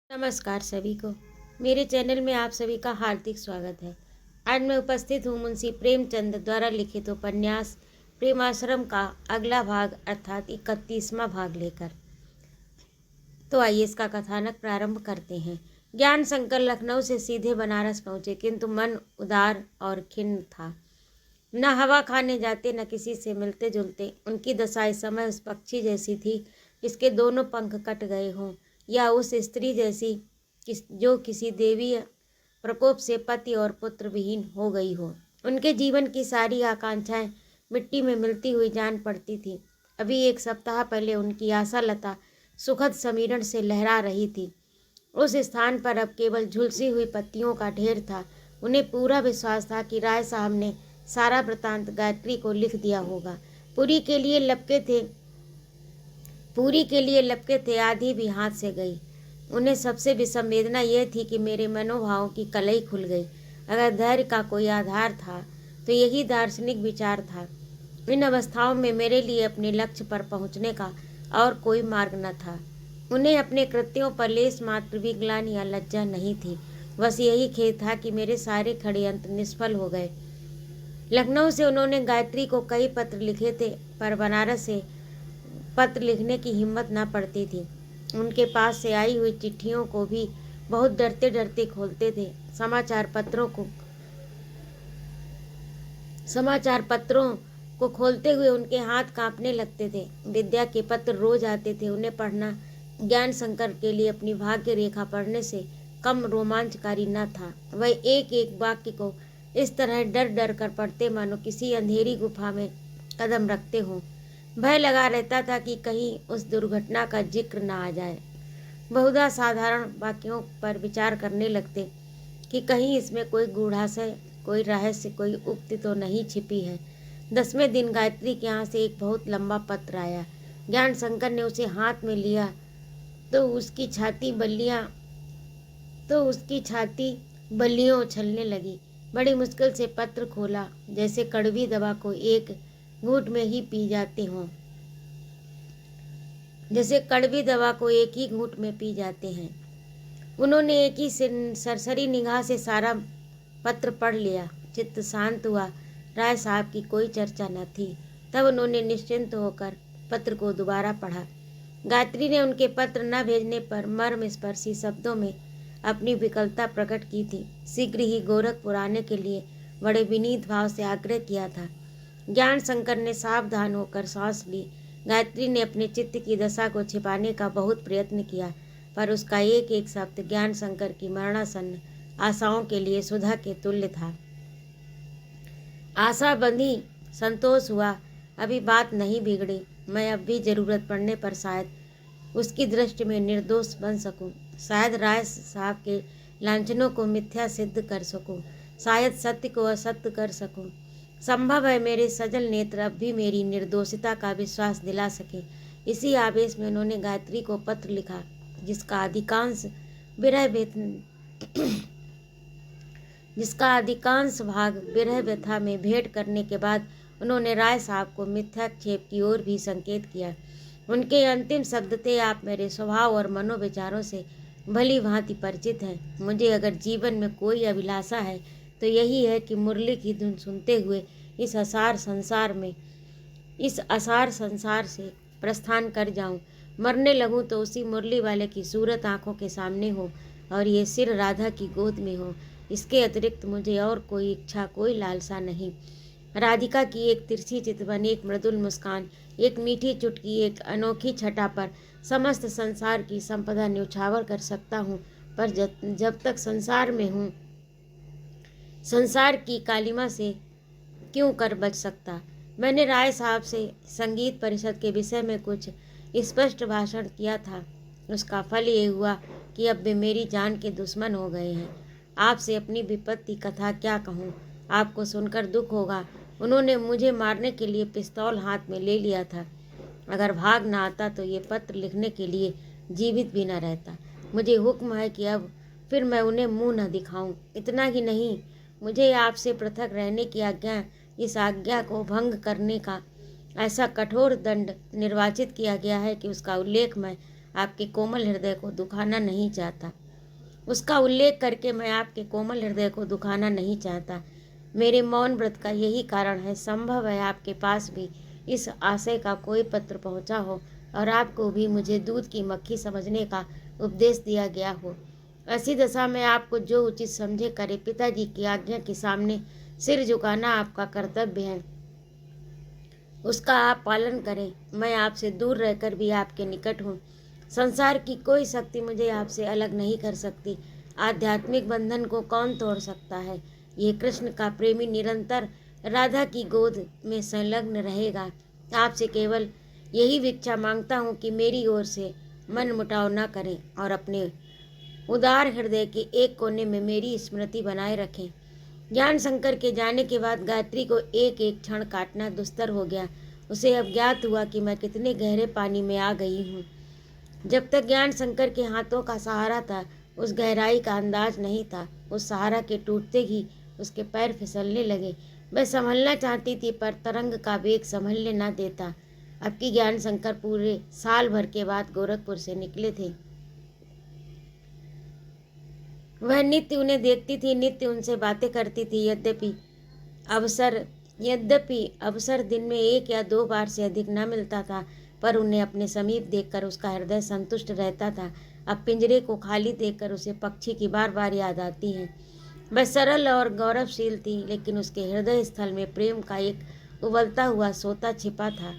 नमस्कार सभी को। मेरे चैनल में आप सभी का हार्दिक स्वागत है। आज मैं उपस्थित हूँ मुंशी प्रेमचंद द्वारा लिखित उपन्यास प्रेमाश्रम का अगला भाग अर्थात 31वां भाग लेकर। तो आइए इसका कथानक प्रारंभ करते हैं। ज्ञान शंकर लखनऊ से सीधे बनारस पहुँचे, किंतु मन उदार और खिन्न था। न हवा खाने जाते, न किसी से मिलते जुलते। उनकी दशा इस समय उस पक्षी जैसी थी जिसके दोनों पंख कट गए हों, या उस स्त्री जैसी जो किसी देवी प्रकोप से पति और पुत्र विहीन हो गई हो। उनके जीवन की सारी आकांक्षाएं मिट्टी में मिलती हुई जान पड़ती थी। अभी एक सप्ताह पहले उनकी आशा लता सुखद समीरण से लहरा रही थी। उस स्थान पर अब केवल झुलसी हुई पत्तियों का ढेर था। उन्हें पूरा विश्वास था कि राय साहब ने सारा वृतांत गायत्री को लिख दिया होगा। पूरी के लिए लपके थे, आधी भी हाथ से गई। उन्हें सबसे विषम वेदना यह थी कि मेरे मनोभावों की कलई खुल गई। अगर धैर्य का कोई आधार था तो यही दार्शनिक विचार था। इन अवस्थाओं में मेरे लिए अपने लक्ष्य पर पहुंचने का और कोई मार्ग न था। उन्हें अपने कृत्यों पर लेस मात्र भी ग्लानि या लज्जा नहीं थी। बस यही खेद था कि मेरे सारे षड्यंत्र निष्फल हो गए। लखनऊ से उन्होंने गायत्री को कई पत्र लिखे थे, पर बनारस से पत्र लिखने की हिम्मत न पड़ती थी। उनके पास से आई हुई चिट्ठियों को भी बहुत डरते डरते खोलते थे। समाचार पत्रों को खोलते हुए उनके हाथ कांपने लगते थे। विद्या के पत्र रोज आते थे, उन्हें पढ़ना ज्ञान शंकर के लिए अपनी भाग्य रेखा पढ़ने से कम रोमांचकारी न था। वह एक एक वाक्य को इस तरह डर डर कर पढ़ते मानो किसी अंधेरी गुफा में कदम रखते हों। भय लगा रहता था कि कहीं उस दुर्घटना का जिक्र न आ जाए। बहुधा साधारण वाक्यों पर विचार करने लगते कि कहीं इसमें कोई गूढ़ाशय, कोई रहस्य, कोई उक्ति तो नहीं छिपी है। 10वें दिन गायत्री के यहाँ से एक बहुत लंबा पत्र आया। ज्ञान शंकर ने उसे हाथ में लिया तो उसकी छाती बल्लियों उछलने लगी। बड़ी मुश्किल से पत्र खोला, जैसे कड़वी दवा को एक घूंट में ही पी जाते हों। उन्होंने एक ही सरसरी निगाह से सारा पत्र पढ़ लिया। चित्त शांत हुआ। राय साहब की कोई चर्चा न थी। तब उन्होंने निश्चिंत होकर पत्र को दोबारा पढ़ा। गायत्री ने उनके पत्र न भेजने पर मर्मस्पर्शी शब्दों में अपनी विकलता प्रकट की थी। शीघ्र ही गोरखपुर आने के लिए बड़े विनीत भाव से आग्रह किया था। ज्ञान शंकर ने सावधान होकर सांस ली। गायत्री ने अपने चित्त की दशा को छिपाने का बहुत प्रयत्न किया, पर उसका एक एक शब्द ज्ञान शंकर की मरणासन्न आशाओं के लिए सुधा के तुल्य था। आशा बंधी, संतोष हुआ, अभी बात नहीं बिगड़ी। मैं अब भी जरूरत पड़ने पर शायद उसकी दृष्टि में निर्दोष बन सकूं। शायद राय साहब के लांछनों को मिथ्या सिद्ध कर सकूं। शायद सत्य को असत्य कर सकूं। संभव है मेरे सजल नेत्र अब भी मेरी निर्दोषिता का विश्वास दिला सके। इसी आवेश में उन्होंने गायत्री को पत्र लिखा, जिसका अधिकांश भाग विरह व्यथा में भेंट करने के बाद उन्होंने राय साहब को मिथ्याक्षेप की ओर भी संकेत किया। उनके अंतिम शब्द थे, आप मेरे स्वभाव और मनोविचारों से भली भांति परिचित हैं। मुझे अगर जीवन में कोई अभिलाषा है तो यही है कि मुरली की धुन सुनते हुए इस असार संसार से प्रस्थान कर जाऊं। मरने लगूं तो उसी मुरली वाले की सूरत आंखों के सामने हो और ये सिर राधा की गोद में हो। इसके अतिरिक्त मुझे और कोई इच्छा, कोई लालसा नहीं। राधिका की एक तिरछी चितवन, एक मृदुल मुस्कान, एक मीठी चुटकी, एक अनोखी छटा पर समस्त संसार की संपदा न्यौछावर कर सकता हूँ, पर जब तक संसार में हूँ, संसार की कालिमा से क्यों कर बच सकता। मैंने राय साहब से संगीत परिषद के विषय में कुछ स्पष्ट भाषण किया था। उसका फल ये हुआ कि अब वे मेरी जान के दुश्मन हो गए हैं। आपसे अपनी विपत्ति कथा क्या कहूँ, आपको सुनकर दुख होगा। उन्होंने मुझे मारने के लिए पिस्तौल हाथ में ले लिया था। अगर भाग न आता तो ये पत्र लिखने के लिए जीवित भी न रहता। मुझे हुक्म है कि अब फिर मैं उन्हें मुंह न दिखाऊं। इतना ही नहीं, मुझे आपसे पृथक रहने की आज्ञा, इस आज्ञा को भंग करने का ऐसा कठोर दंड निर्वाचित किया गया है कि उसका उल्लेख मैं आपके कोमल हृदय को दुखाना नहीं चाहता। उसका उल्लेख करके मैं आपके कोमल हृदय को दुखाना नहीं चाहता। मेरे मौन व्रत का यही कारण है। संभव है आपके पास भी इस आशय का कोई पत्र पहुंचा हो और आपको भी मुझे दूध की मक्खी समझने का उपदेश दिया गया हो। ऐसी दशा में आपको जो उचित समझे करे। पिताजी की आज्ञा के सामने सिर झुकाना आपका कर्तव्य है, उसका आप पालन करें। मैं आपसे दूर रहकर भी आपके निकट हूँ। संसार की कोई शक्ति मुझे आपसे अलग नहीं कर सकती। आध्यात्मिक बंधन को कौन तोड़ सकता है। ये कृष्ण का प्रेमी निरंतर राधा की गोद में संलग्न रहेगा। आपसे केवल यही भिक्षा मांगता हूँ कि मेरी ओर से मन मुटाव न करें और अपने उदार हृदय के एक कोने में मेरी स्मृति बनाए रखें। ज्ञान शंकर के जाने के बाद गायत्री को एक एक क्षण काटना दुस्तर हो गया। उसे अब ज्ञात हुआ कि मैं कितने गहरे पानी में आ गई हूँ। जब तक ज्ञान शंकर के हाथों का सहारा था, उस गहराई का अंदाज नहीं था। उस सहारा के टूटते ही उसके पैर फिसलने लगे। मैं संभलना चाहती थी, पर तरंग का वेग संभलने न देता। अब की ज्ञान शंकर पूरे साल भर के बाद गोरखपुर से निकले थे। वह नित्य उन्हें देखती थी, नित्य उनसे बातें करती थी। यद्यपि अवसर दिन में 1 या 2 बार से अधिक न मिलता था, पर उन्हें अपने समीप देखकर उसका हृदय संतुष्ट रहता था। अब पिंजरे को खाली देखकर उसे पक्षी की बार बार याद आती है। वह सरल और गौरवशील थी, लेकिन उसके हृदय स्थल में प्रेम का एक उबलता हुआ सोता छिपा था।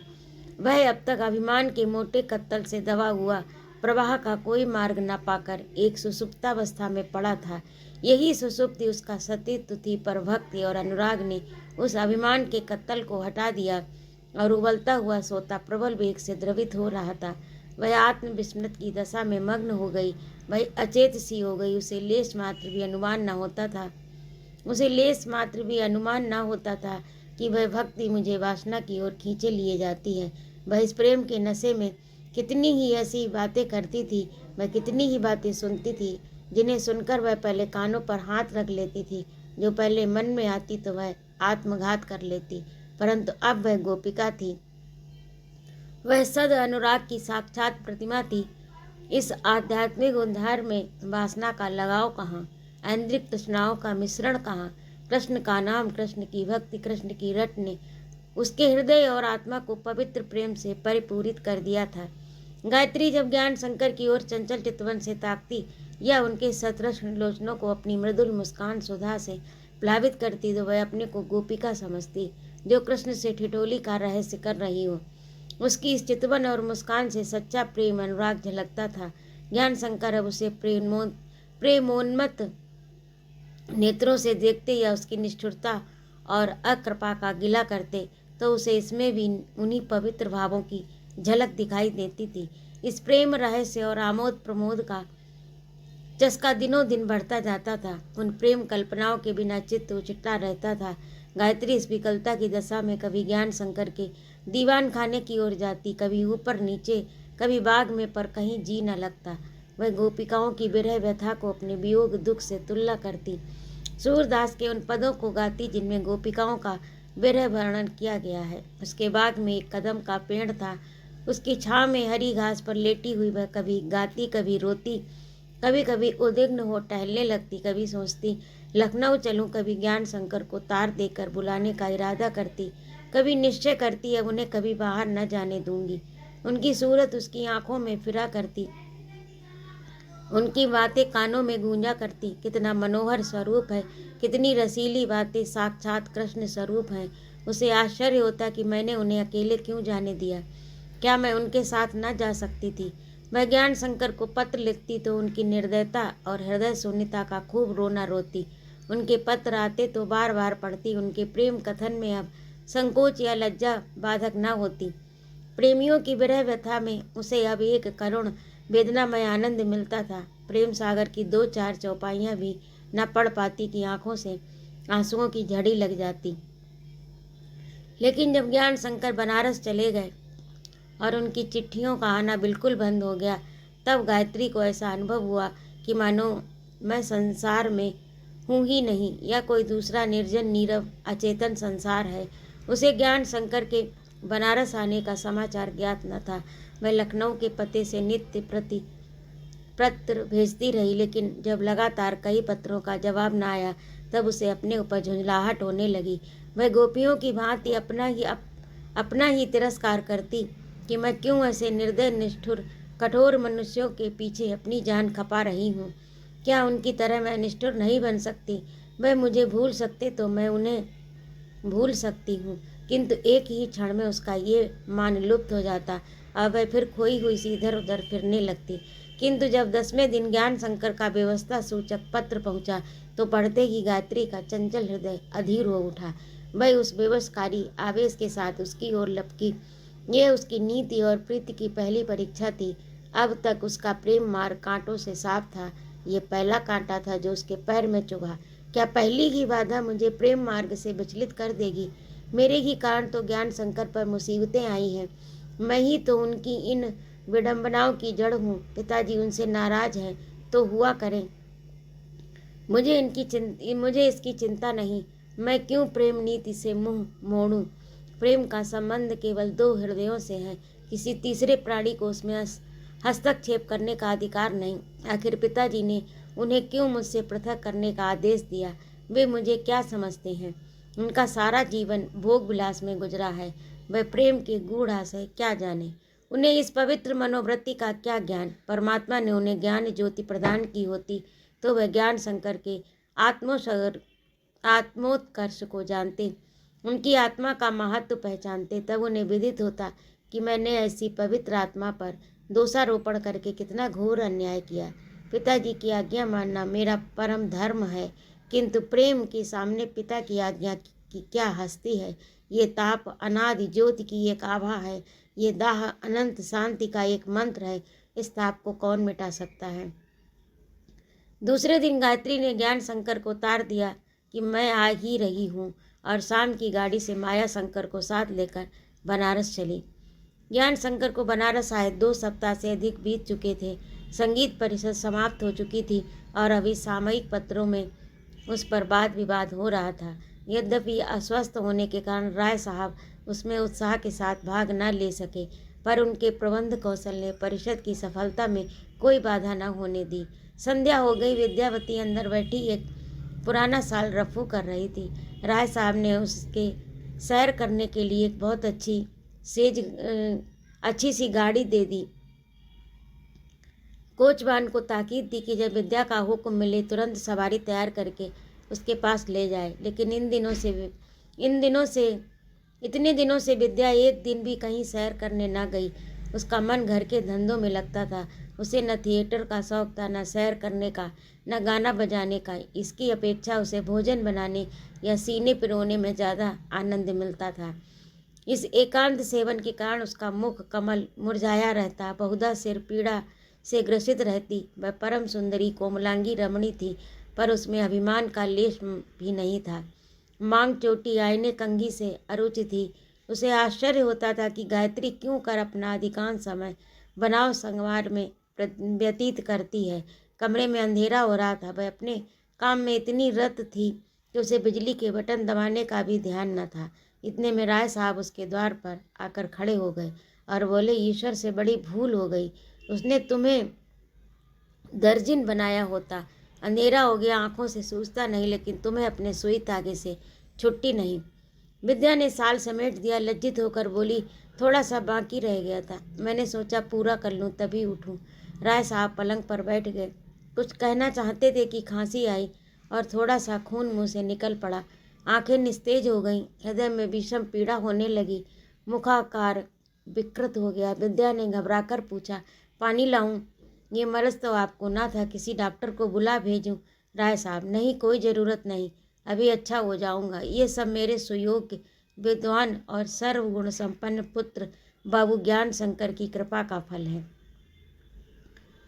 वह अब तक अभिमान के मोटे कत्तल से दबा हुआ प्रवाह का कोई मार्ग न पाकर एक सुसुप्तावस्था में पड़ा था। यही सुसुप्ति उसका सतीत्व थी, पर भक्ति और अनुराग ने उस अभिमान के कत्तल को हटा दिया और उबलता हुआ सोता प्रबल वेग से द्रवित हो रहा था। वह आत्मविस्मृत की दशा में मग्न हो गई। वह अचेत सी हो गई। उसे लेश मात्र भी अनुमान न होता था कि वह भक्ति मुझे वासना की ओर खींचे लिए जाती है। वह इस प्रेम के नशे में कितनी ही ऐसी बातें करती थी, वह कितनी ही बातें सुनती थी, जिन्हें सुनकर वह पहले कानों पर हाथ रख लेती थी। जो पहले मन में आती तो वह आत्मघात कर लेती, परंतु अब वह गोपिका थी। वह सद अनुराग की साक्षात प्रतिमा थी। इस आध्यात्मिक उद्धार में वासना का लगाव कहाँ, ऐन्द्रिक तृष्णाओं का मिश्रण कहाँ। कृष्ण का नाम, कृष्ण की भक्ति, कृष्ण की रट ने उसके हृदय और आत्मा को पवित्र प्रेम से परिपूरित कर दिया था। गायत्री जब ज्ञान शंकर की ओर चंचल चितवन से ताकती या उनके सतृष्ण लोचनों को अपनी मृदुल मुस्कान सुधा से प्लावित करती, तो वह अपने को गोपिका समझती जो कृष्ण से ठिठोली का रहस्य कर रही हो। उसकी इस चितवन और मुस्कान से सच्चा प्रेम अनुराग झलकता था। ज्ञान शंकर अब उसे प्रेमोन्मत्त नेत्रों से देखते या उसकी निष्ठुरता और अकृपा का गिला करते, तो उसे इसमें भी उन्हीं पवित्र भावों की झलक दिखाई देती थी। इस प्रेम रहस्य और आमोद प्रमोद का चस्का दिनों दिन बढ़ता जाता था। उन प्रेम कल्पनाओं के बिना चित्त उचटता रहता था। गायत्री इस विकलता की दशा में कभी ज्ञान शंकर के दीवान खाने की ओर जाती, कभी ऊपर नीचे, कभी बाग में, पर कहीं जी न लगता। वह गोपिकाओं की विरह व्यथा को अपने वियोग दुख से तुलना करती, सूरदास के उन पदों को गाती जिनमें गोपिकाओं का विरह वर्णन किया गया है। उसके बाग में एक कदम का पेड़ था। उसकी छांव में हरी घास पर लेटी हुई वह कभी गाती, कभी रोती, कभी कभी उद्विग्न हो टहलने लगती, कभी सोचती लखनऊ चलूं, कभी ज्ञान शंकर को तार देकर बुलाने का इरादा करती, कभी निश्चय करती अब उन्हें कभी बाहर न जाने दूंगी। उनकी सूरत उसकी आंखों में फिरा करती, उनकी बातें कानों में गूंजा करती। कितना मनोहर स्वरूप है, कितनी रसीली बातें साक्षात कृष्ण स्वरूप हैं। उसे आश्चर्य होता कि मैंने उन्हें अकेले क्यों जाने दिया। क्या मैं उनके साथ न जा सकती थी। वह ज्ञान शंकर को पत्र लिखती तो उनकी निर्दयता और हृदय शून्यता का खूब रोना रोती। उनके पत्र आते तो बार बार पढ़ती। उनके प्रेम कथन में अब संकोच या लज्जा बाधक न होती। प्रेमियों की विरह व्यथा में उसे अब एक करुण वेदनामय आनंद मिलता था। प्रेम सागर की 2-4 चौपाइयाँ भी न पढ़ पाती कि आंखों से आंसुओं की झड़ी लग जाती। लेकिन जब ज्ञान शंकर बनारस चले गए और उनकी चिट्ठियों का आना बिल्कुल बंद हो गया, तब गायत्री को ऐसा अनुभव हुआ कि मानो मैं संसार में हूँ ही नहीं, या कोई दूसरा निर्जन नीरव अचेतन संसार है। उसे ज्ञान शंकर के बनारस आने का समाचार ज्ञात न था। वह लखनऊ के पते से नित्य प्रति पत्र भेजती रही, लेकिन जब लगातार कई पत्रों का जवाब न आया तब उसे अपने ऊपर झुंझलाहट होने लगी। वह गोपियों की भांति अपना ही तिरस्कार करती कि मैं क्यों ऐसे निर्दय, निष्ठुर, कठोर मनुष्यों के पीछे अपनी जान खपा रही हूँ। क्या उनकी तरह मैं निष्ठुर नहीं बन सकती? वह मुझे भूल सकते तो मैं उन्हें भूल सकती हूँ, किंतु एक ही क्षण में उसका ये मान लुप्त हो जाता और वह फिर खोई हुई सी इधर उधर फिरने लगती। किंतु जब 10वें दिन ज्ञान शंकर का व्यवस्था सूचक पत्र पहुंचा तो पढ़ते ही गायत्री का चंचल हृदय अधीर हो उठा। वह उस बेबसकारी आवेश के साथ उसकी ओर लपकी। यह उसकी नीति और प्रीति की पहली परीक्षा थी। अब तक उसका प्रेम मार्ग कांटों से साफ था, ये पहला कांटा था जो उसके पैर में चुभा। क्या पहली ही बाधा मुझे प्रेम मार्ग से विचलित कर देगी? मेरे ही कारण तो ज्ञान शंकर पर मुसीबतें आई हैं। मैं ही तो उनकी इन विडंबनाओं की जड़ हूँ। पिताजी उनसे नाराज हैं तो हुआ करें, मुझे इसकी चिंता नहीं। मैं क्यों प्रेम नीति से मुंह मोड़ूं? प्रेम का संबंध केवल दो हृदयों से है, किसी तीसरे प्राणी को उसमें हस्तक्षेप करने का अधिकार नहीं। आखिर पिताजी ने उन्हें क्यों मुझसे पृथक करने का आदेश दिया? वे मुझे क्या समझते हैं? उनका सारा जीवन भोग विलास में गुजरा है। वह प्रेम के गूढ़ आशय क्या जाने? उन्हें इस पवित्र मनोवृत्ति का क्या ज्ञान? परमात्मा ने उन्हें ज्ञान ज्योति प्रदान की होती तो वह ज्ञान शंकर के आत्मोत्कर्ष को जानते, उनकी आत्मा का महत्व पहचानते। तब उन्हें विदित होता कि मैंने ऐसी पवित्र आत्मा पर दोषारोपण करके कितना घोर अन्याय किया। पिताजी की आज्ञा मानना मेरा परम धर्म है, किंतु प्रेम के सामने पिता की आज्ञा की क्या हस्ती है? ये ताप अनादि ज्योति की एक आभा है, ये दाह अनंत शांति का एक मंत्र है। इस ताप को कौन मिटा सकता है? दूसरे दिन गायत्री ने ज्ञान शंकर को तार दिया कि मैं आ ही रही हूँ, और शाम की गाड़ी से माया शंकर को साथ लेकर बनारस चली। ज्ञान शंकर को बनारस आए 2 सप्ताह से अधिक बीत चुके थे। संगीत परिषद समाप्त हो चुकी थी और अभी सामयिक पत्रों में उस पर वाद विवाद हो रहा था। यद्यपि अस्वस्थ होने के कारण राय साहब उसमें उत्साह के साथ भाग न ले सके, पर उनके प्रबंध कौशल ने परिषद की सफलता में कोई बाधा न होने दी। संध्या हो गई। विद्यावती अंदर बैठी एक पुराना साल रफू कर रही थी। राय साहब ने उसके सैर करने के लिए एक बहुत अच्छी सी गाड़ी दे दी। कोचवान को ताकीद दी कि जब विद्या का हुक्म मिले तुरंत सवारी तैयार करके उसके पास ले जाए। लेकिन इतने दिनों से विद्या एक दिन भी कहीं सैर करने न गई। उसका मन घर के धंधों में लगता था। उसे न थिएटर का शौक था, न सैर करने का, न गाना बजाने का। इसकी अपेक्षा उसे भोजन बनाने या सीने पिरोने में ज़्यादा आनंद मिलता था। इस एकांत सेवन के कारण उसका मुख कमल मुरझाया रहता, बहुधा सिर पीड़ा से ग्रसित रहती। वह परम सुंदरी कोमलांगी रमणी थी, पर उसमें अभिमान का लेश भी नहीं था। मांग चोटी आईने कंघी से अरुचि थी। उसे आश्चर्य होता था कि गायत्री क्यों कर अपना अधिकांश समय बनाव संगवार में व्यतीत करती है। कमरे में अंधेरा हो रहा था। वह अपने काम में इतनी रत थी कि उसे बिजली के बटन दबाने का भी ध्यान न था। इतने में राय साहब उसके द्वार पर आकर खड़े हो गए और बोले, ईश्वर से बड़ी भूल हो गई। उसने तुम्हें दर्जिन बनाया होता। अंधेरा हो गया, आंखों से सूझता नहीं, लेकिन तुम्हें अपने सुई तागे से छुट्टी नहीं। विद्या ने साल समेट दिया। लज्जित होकर बोली, थोड़ा सा बाकी रह गया था, मैंने सोचा पूरा कर लूँ तभी उठूँ। राय साहब पलंग पर बैठ गए। कुछ कहना चाहते थे कि खांसी आई और थोड़ा सा खून मुंह से निकल पड़ा। आंखें निस्तेज हो गईं। हृदय में विषम पीड़ा होने लगी। मुखाकार विकृत हो गया। विद्या ने घबराकर पूछा, पानी लाऊं? ये मर्ज तो आपको ना था, किसी डॉक्टर को बुला भेजूं? राय साहब, नहीं, कोई ज़रूरत नहीं, अभी अच्छा हो जाऊंगा। ये सब मेरे सुयोग्य, विद्वान और सर्वगुण संपन्न पुत्र बाबू ज्ञान शंकर की कृपा का फल है।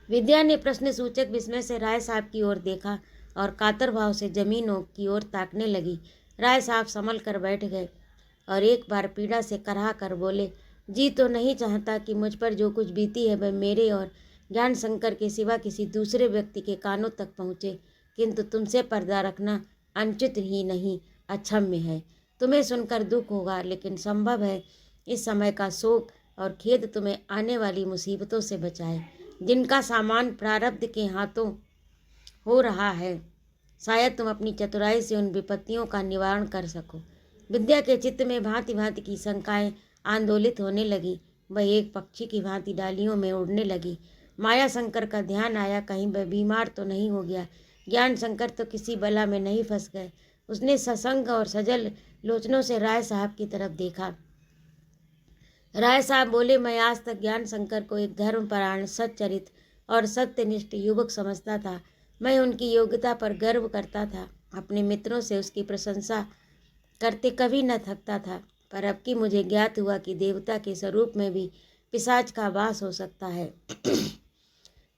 विद्या ने प्रश्न सूचक विस्मय से राय साहब की ओर देखा और कातर भाव से जमीन की ओर ताकने लगी। राय साहब संभल कर बैठ गए और एक बार पीड़ा से कराह कर बोले, जी तो नहीं चाहता कि मुझ पर जो कुछ बीती है वह मेरे और ज्ञान शंकर के सिवा किसी दूसरे व्यक्ति के कानों तक पहुँचे, किंतु तुमसे पर्दा रखना अनुचित ही नहीं, अक्षम्य है। तुम्हें सुनकर दुख होगा, लेकिन संभव है इस समय का शोक और खेद तुम्हें आने वाली मुसीबतों से बचाए, जिनका सामान प्रारब्ध के हाथों हो रहा है। शायद तुम अपनी चतुराई से उन विपत्तियों का निवारण कर सको। विद्या के चित्त में भांति भांति की शंकाएं आंदोलित होने लगी। वह एक पक्षी की भांति डालियों में उड़ने लगी। माया शंकर का ध्यान आया, कहीं वह बीमार तो नहीं हो गया, ज्ञान शंकर तो किसी बला में नहीं फंस गए। उसने सशंक और सजल लोचनों से राय साहब की तरफ देखा। राय साहब बोले, मैं आज तक ज्ञान शंकर को एक धर्मपरायण, सच्चरित और सत्यनिष्ठ युवक समझता था। मैं उनकी योग्यता पर गर्व करता था, अपने मित्रों से उसकी प्रशंसा करते कभी न थकता था। पर अब कि मुझे ज्ञात हुआ कि देवता के स्वरूप में भी पिशाच का वास हो सकता है।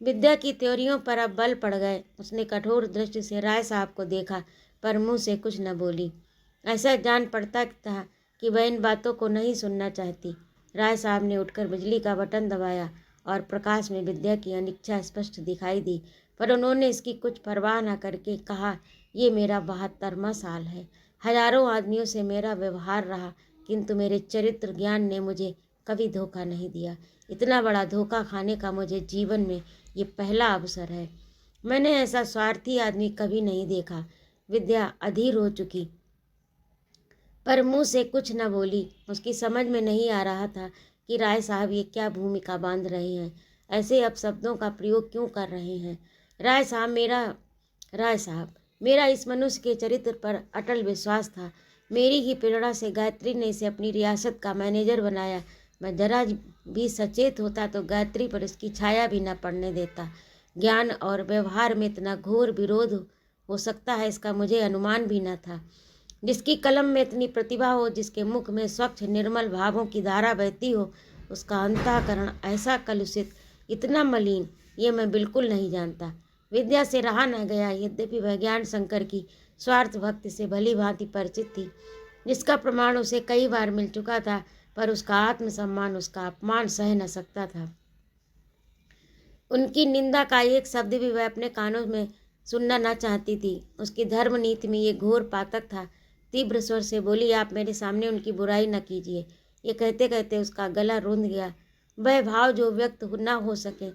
विद्या की त्योरियों पर अब बल पड़ गए। उसने कठोर दृष्टि से राय साहब को देखा, पर मुंह से कुछ न बोली। ऐसा जान पड़ता था कि वह इन बातों को नहीं सुनना चाहती। राय साहब ने उठकर बिजली का बटन दबाया और प्रकाश में विद्या की अनिच्छा स्पष्ट दिखाई दी, पर उन्होंने इसकी कुछ परवाह न करके कहा, ये मेरा 72वां साल है। हजारों आदमियों से मेरा व्यवहार रहा, किंतु मेरे चरित्र ज्ञान ने मुझे कभी धोखा नहीं दिया। इतना बड़ा धोखा खाने का मुझे जीवन में ये पहला अवसर है। मैंने ऐसा स्वार्थी आदमी कभी नहीं देखा। विद्या अधीर हो चुकी, पर मुंह से कुछ न बोली। उसकी समझ में नहीं आ रहा था कि राय साहब ये क्या भूमिका बांध रहे हैं, ऐसे अपशब्दों का प्रयोग क्यों कर रहे हैं। राय साहब मेरा इस मनुष्य के चरित्र पर अटल विश्वास था। मेरी ही प्रेरणा से गायत्री ने इसे अपनी रियासत का मैनेजर बनाया। मैं जरा भी सचेत होता तो गायत्री पर इसकी छाया भी न पड़ने देता। ज्ञान और व्यवहार में इतना घोर विरोध हो सकता है, इसका मुझे अनुमान भी न था। जिसकी कलम में इतनी प्रतिभा हो, जिसके मुख में स्वच्छ निर्मल भावों की धारा बहती हो, उसका अंतःकरण ऐसा कलुषित, इतना मलिन, ये मैं बिल्कुल नहीं जानता। विद्या से रहा न गया। यद्यपि वह ज्ञान शंकर की स्वार्थ भक्ति से भली भांति परिचित थी, जिसका प्रमाण उसे कई बार मिल चुका था, पर उसका आत्मसम्मान उसका अपमान सह न सकता था। उनकी निंदा का एक शब्द भी वह अपने कानों में सुनना न चाहती थी। उसकी धर्म नीति में ये घोर पातक था। तीव्र स्वर से बोली, आप मेरे सामने उनकी बुराई न कीजिए। ये कहते कहते उसका गला रूंध गया। वह भाव जो व्यक्त न हो सके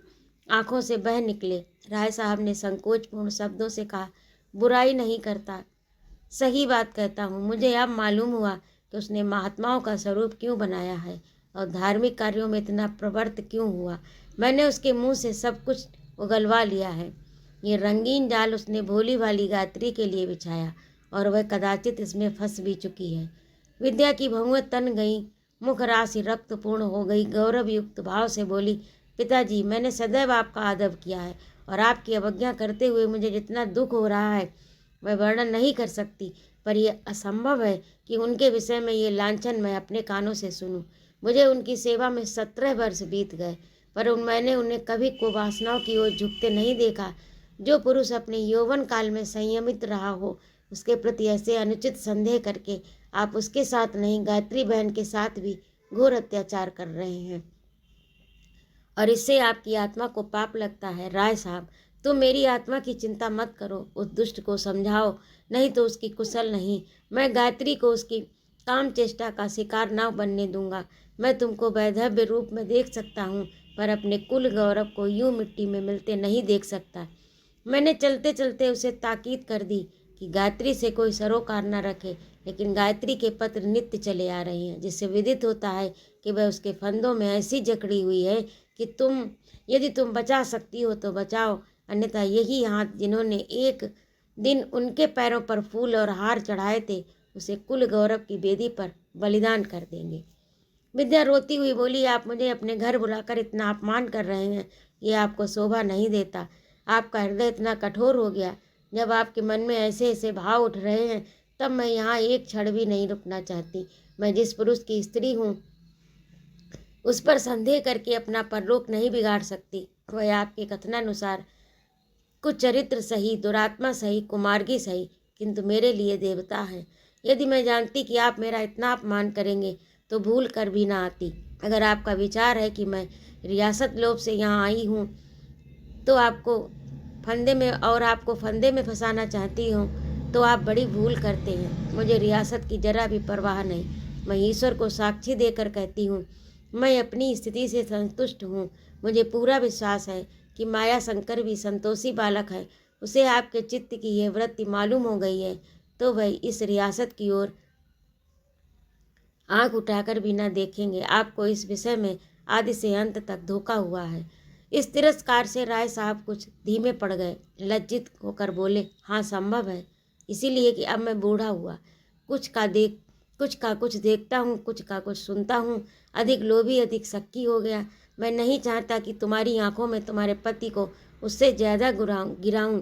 आंखों से बह निकले। राय साहब ने संकोचपूर्ण शब्दों से कहा, बुराई नहीं करता, सही बात कहता हूँ। मुझे अब मालूम हुआ कि उसने महात्माओं का स्वरूप क्यों बनाया है और धार्मिक कार्यों में इतना प्रवृत्त क्यों हुआ। मैंने उसके मुंह से सब कुछ उगलवा लिया है। ये रंगीन जाल उसने भोली भाली गायत्री के लिए बिछाया और वह कदाचित इसमें फंस भी चुकी है। विद्या की भौहें तन गई, मुख राशि रक्तपूर्ण हो गई। गौरव युक्त भाव से बोली, पिताजी, मैंने सदैव आपका आदर किया है और आपकी अवज्ञा करते हुए मुझे जितना दुख हो रहा है वह वर्णन नहीं कर सकती। पर यह असंभव है कि उनके विषय में ये लांछन मैं अपने कानों से सुनूं। मुझे उनकी सेवा में 17 वर्ष बीत गए, पर मैंने उन्हें कभी कुवासनाओं की ओर झुकते नहीं देखा। जो पुरुष अपने यौवन काल में संयमित रहा हो, उसके प्रति ऐसे अनुचित संदेह करके आप उसके साथ नहीं, गायत्री बहन के साथ भी घोर अत्याचार कर रहे हैं और इससे आपकी आत्मा को पाप लगता है। राय साहब, तुम मेरी आत्मा की चिंता मत करो, उस दुष्ट को समझाओ, नहीं तो उसकी कुशल नहीं। मैं गायत्री को उसकी काम चेष्टा का शिकार न बनने दूंगा। मैं तुमको वैधव्य रूप में देख सकता हूँ, पर अपने कुल गौरव को यूं मिट्टी में मिलते नहीं देख सकता। मैंने चलते चलते उसे ताकीद कर दी कि गायत्री से कोई सरोकार न रखे, लेकिन गायत्री के पत्र नित्य चले आ रहे हैं, जिससे विदित होता है कि वह उसके फंदों में ऐसी जकड़ी हुई है कि यदि तुम बचा सकती हो तो बचाओ, अन्यथा यही हाथ जिन्होंने एक दिन उनके पैरों पर फूल और हार चढ़ाए थे, उसे कुल गौरव की वेदी पर बलिदान कर देंगे। विद्या रोती हुई बोली, आप मुझे अपने घर बुलाकर इतना अपमान कर रहे हैं, ये आपको शोभा नहीं देता। आपका हृदय इतना कठोर हो गया। जब आपके मन में ऐसे ऐसे भाव उठ रहे हैं, तब मैं यहाँ एक क्षण भी नहीं रुकना चाहती। मैं जिस पुरुष की स्त्री हूँ, उस पर संदेह करके अपना परलोक नहीं बिगाड़ सकती। वह आपके कथनानुसार कुछ चरित्र सही, दुरात्मा सही, कुमार्गी सही, किंतु मेरे लिए देवता है। यदि मैं जानती कि आप मेरा इतना अपमान करेंगे तो भूल कर भी ना आती। अगर आपका विचार है कि मैं रियासत लोभ से यहाँ आई हूँ तो आपको फंदे में फंसाना चाहती हूँ, तो आप बड़ी भूल करते हैं। मुझे रियासत की जरा भी परवाह नहीं। मैं ईश्वर को साक्षी देकर कहती हूँ, मैं अपनी स्थिति से संतुष्ट हूँ। मुझे पूरा विश्वास है कि माया शंकर भी संतोषी बालक है। उसे आपके चित्त की यह वृत्ति मालूम हो गई है तो वह इस रियासत की ओर आंख उठाकर भी न देखेंगे। आपको इस विषय में आदि से अंत तक धोखा हुआ है। इस तिरस्कार से राय साहब कुछ धीमे पड़ गए। लज्जित होकर बोले, हाँ संभव है, इसीलिए कि अब मैं बूढ़ा हुआ। कुछ का कुछ देखता हूँ, कुछ का कुछ सुनता हूँ। अधिक लोभी, अधिक शक्की हो गया। मैं नहीं चाहता कि तुम्हारी आंखों में तुम्हारे पति को उससे ज़्यादा गिराऊं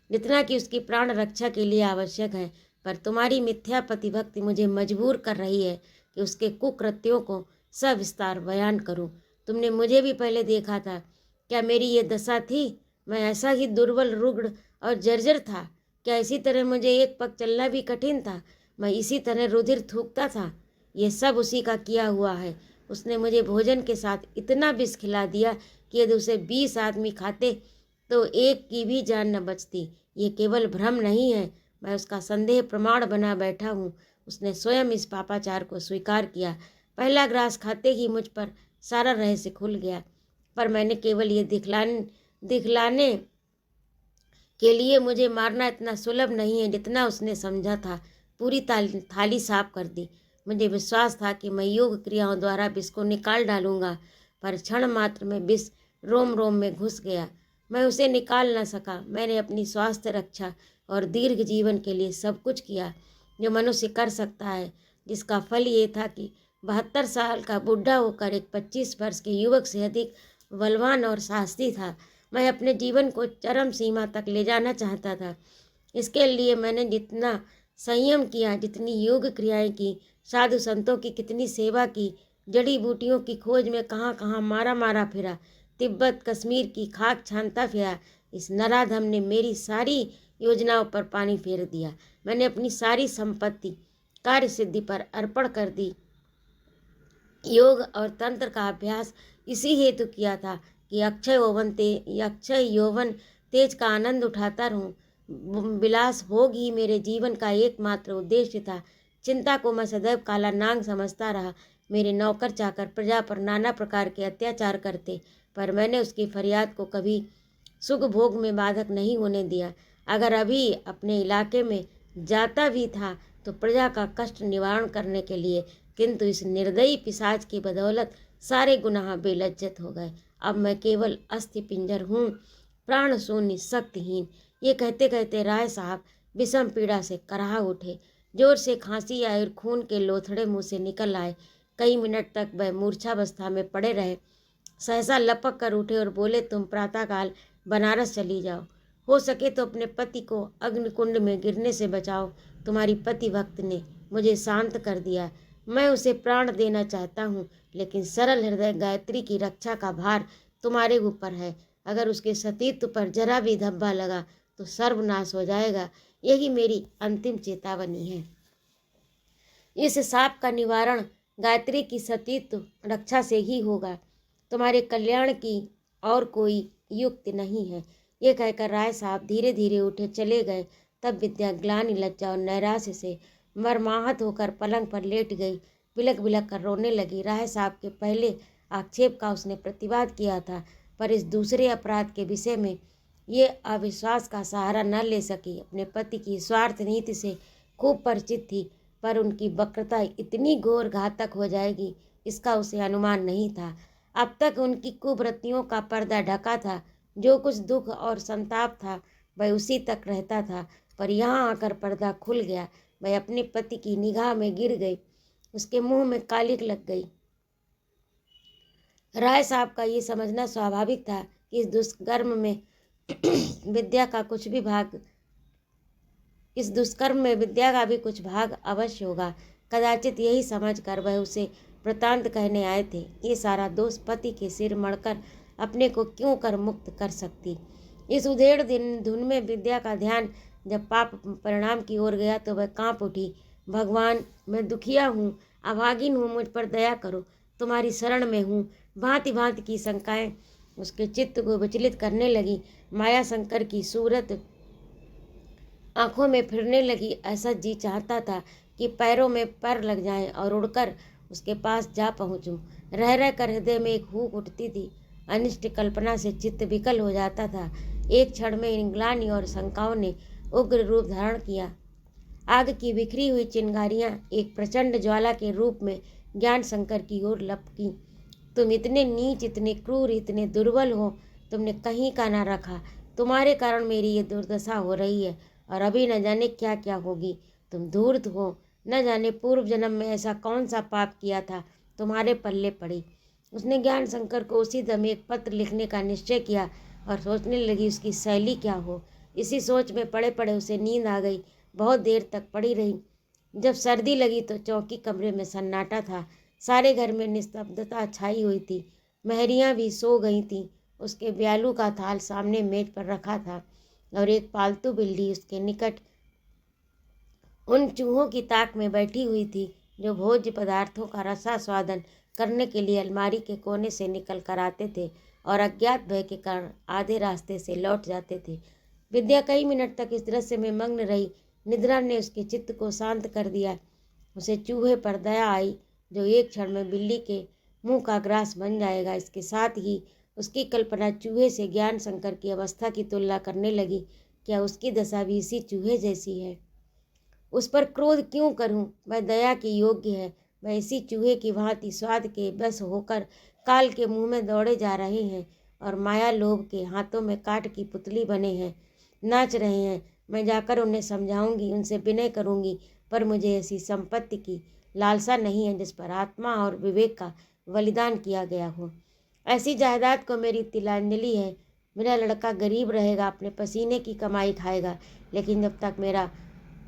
जितना कि उसकी प्राण रक्षा के लिए आवश्यक है। पर तुम्हारी मिथ्या प्रतिभक्ति मुझे मजबूर कर रही है कि उसके कुकृत्यों को सविस्तार बयान करूं। तुमने मुझे भी पहले देखा था। क्या मेरी ये दशा थी? मैं ऐसा ही दुर्बल, रुग्ण और जर्जर था? क्या इसी तरह मुझे एक पग चलना भी कठिन था? मैं इसी तरह रुधिर थूकता था? ये सब उसी का किया हुआ है। उसने मुझे भोजन के साथ इतना विष खिला दिया कि यदि उसे 20 आदमी खाते तो एक की भी जान न बचती। ये केवल भ्रम नहीं है, मैं उसका संदेह प्रमाण बना बैठा हूँ। उसने स्वयं इस पापाचार को स्वीकार किया। पहला ग्रास खाते ही मुझ पर सारा रहस्य खुल गया। पर मैंने केवल ये दिखलाने के लिए मुझे मारना इतना सुलभ नहीं है जितना उसने समझा था, पूरी थाली साफ कर दी। मुझे विश्वास था कि मैं योग क्रियाओं द्वारा विष को निकाल डालूंगा, पर क्षण मात्र में विष रोम रोम में घुस गया। मैं उसे निकाल न सका। मैंने अपनी स्वास्थ्य रक्षा और दीर्घ जीवन के लिए सब कुछ किया जो मनुष्य कर सकता है, जिसका फल ये था कि 72 साल का बुढ़ा होकर एक 25 वर्ष के युवक से अधिक बलवान और साहसी था। मैं अपने जीवन को चरम सीमा तक ले जाना चाहता था। इसके लिए मैंने जितना संयम किया, जितनी योग क्रियाएं की, साधु संतों की कितनी सेवा की, जड़ी बूटियों की खोज में कहाँ कहाँ मारा फिरा, तिब्बत कश्मीर की खाक छानता फिरा। इस नराधम ने मेरी सारी योजनाओं पर पानी फेर दिया। मैंने अपनी सारी संपत्ति कार्य सिद्धि पर अर्पण कर दी। योग और तंत्र का अभ्यास इसी हेतु किया था कि अक्षय यौवन तेज का आनंद उठाता रहूं। विलास भोग ही मेरे जीवन का एकमात्र उद्देश्य था। चिंता को मैं सदैव काला नाग समझता रहा। मेरे नौकर चाकर प्रजा पर नाना प्रकार के अत्याचार करते, पर मैंने उसकी फरियाद को कभी सुख भोग में बाधक नहीं होने दिया। अगर अभी अपने इलाके में जाता भी था तो प्रजा का कष्ट निवारण करने के लिए, किंतु इस निर्दयी पिशाच की बदौलत सारे गुनाह बेलज्जत हो गए। अब मैं केवल अस्थि पिंजर हूँ, प्राण शून्य, शक्तिहीन। ये कहते कहते राय साहब विषम पीड़ा से कराह उठे। जोर से खांसी आई और खून के लोथड़े मुंह से निकल आए। कई मिनट तक वह मूर्छावस्था में पड़े रहे। सहसा लपक कर उठे और बोले, तुम प्रातःकाल बनारस चली जाओ। हो सके तो अपने पति को अग्निकुंड में गिरने से बचाओ। तुम्हारी पति भक्त ने मुझे शांत कर दिया। मैं उसे प्राण देना चाहता हूँ, लेकिन सरल हृदय गायत्री की रक्षा का भार तुम्हारे ऊपर है। अगर उसके सतीत्व पर जरा भी धब्बा लगा तो सर्वनाश हो जाएगा। यही मेरी अंतिम चेतावनी है। इस शाप का निवारण गायत्री की सतीत्व रक्षा से ही होगा। तुम्हारे कल्याण की और कोई युक्ति नहीं है। ये कहकर राय साहब धीरे धीरे उठे चले गए। तब विद्या ग्लानि, लज्जा और नैराश्य से मर्माहत होकर पलंग पर लेट गई। बिलक बिलक कर रोने लगी। राय साहब के पहले आक्षेप का उसने प्रतिवाद किया था, पर इस दूसरे अपराध के विषय में ये अविश्वास का सहारा न ले सकी। अपने पति की स्वार्थ नीति से खूब परिचित थी, पर उनकी वक्रता इतनी घोर घातक हो जाएगी इसका उसे अनुमान नहीं था। अब तक उनकी कुवृत्तियों का पर्दा ढका था। जो कुछ दुख और संताप था वह उसी तक रहता था, पर यहाँ आकर पर्दा खुल गया। वह अपने पति की निगाह में गिर गई। उसके मुंह में कालिक लग गई। राय साहब का ये समझना स्वाभाविक था कि इस दुष्कर्म में विद्या का भी कुछ भाग अवश्य होगा। कदाचित यही समझकर वह उसे वृतांत कहने आए थे। ये सारा दोष पति के सिर मढ़कर अपने को क्यों कर मुक्त कर सकती। इस उधेड़ धुन में विद्या का ध्यान जब पाप परिणाम की ओर गया तो वह कांप उठी। भगवान, मैं दुखिया हूँ, अभागिन हूँ, मुझ पर दया करो, तुम्हारी शरण में हूँ। भांति भांति की शंकाएं उसके चित्त को विचलित करने लगी। माया शंकर की सूरत आंखों में फिरने लगी। ऐसा जी चाहता था कि पैरों में पैर लग जाएं और उड़कर उसके पास जा पहुँचूं। रह रह कर हृदय में एक हूक उठती थी। अनिष्ट कल्पना से चित्त विकल हो जाता था। एक क्षण में इन ग्लानि और शंकाओं ने उग्र रूप धारण किया। आग की बिखरी हुई चिंगारियां एक प्रचंड ज्वाला के रूप में ज्ञान शंकर की ओर लपकी। तुम इतने नीच, इतने क्रूर, इतने दुर्बल हो, तुमने कहीं का ना रखा। तुम्हारे कारण मेरी ये दुर्दशा हो रही है और अभी न जाने क्या क्या होगी। तुम धूर्त हो, न जाने पूर्व जन्म में ऐसा कौन सा पाप किया था तुम्हारे पल्ले पड़ी। उसने ज्ञान शंकर को उसी दम एक पत्र लिखने का निश्चय किया और सोचने लगी उसकी शैली क्या हो। इसी सोच में पड़े पड़े उसे नींद आ गई। बहुत देर तक पड़ी रही। जब सर्दी लगी तो चौकी कमरे में सन्नाटा था। सारे घर में निस्तब्धता छाई हुई थी। महरियाँ भी सो गई थीं। उसके ब्यालू का थाल सामने मेज पर रखा था और एक पालतू बिल्ली उसके निकट उन चूहों की ताक में बैठी हुई थी जो भोज्य पदार्थों का रसास्वादन करने के लिए अलमारी के कोने से निकल कर आते थे और अज्ञात भय के कारण आधे रास्ते से लौट जाते थे। विद्या कई मिनट तक इस दृश्य में मग्न रही। निद्रा ने उसके चित्त को शांत कर दिया। उसे चूहे पर दया आई जो एक क्षण में बिल्ली के मुंह का ग्रास बन जाएगा। इसके साथ ही उसकी कल्पना चूहे से ज्ञान शंकर की अवस्था की तुलना करने लगी। क्या उसकी दशा भी इसी चूहे जैसी है? उस पर क्रोध क्यों करूं? वह दया के योग्य है। वह इसी चूहे की भांति स्वाद के बस होकर काल के मुंह में दौड़े जा रहे हैं और माया लोभ के हाथों में काठ की पुतली बने हैं, नाच रहे हैं। मैं जाकर उन्हें समझाऊंगी, उनसे विनय करूंगी, पर मुझे ऐसी संपत्ति की लालसा नहीं है जिस पर आत्मा और विवेक का बलिदान किया गया हो। ऐसी जायदाद को मेरी तिलांजलि है। मेरा लड़का गरीब रहेगा, अपने पसीने की कमाई खाएगा, लेकिन जब तक मेरा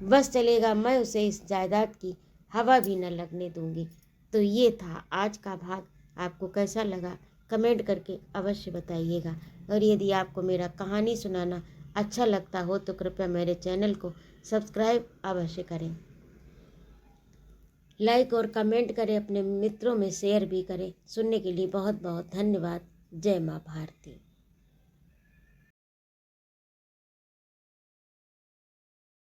बस चलेगा मैं उसे इस जायदाद की हवा भी न लगने दूंगी। तो ये था आज का भाग। आपको कैसा लगा कमेंट करके अवश्य बताइएगा। और यदि आपको मेरा कहानी सुनाना अच्छा लगता हो तो कृपया मेरे चैनल को सब्सक्राइब अवश्य करें, लाइक और कमेंट करें, अपने मित्रों में शेयर भी करें। सुनने के लिए बहुत बहुत धन्यवाद। जय माँ भारती।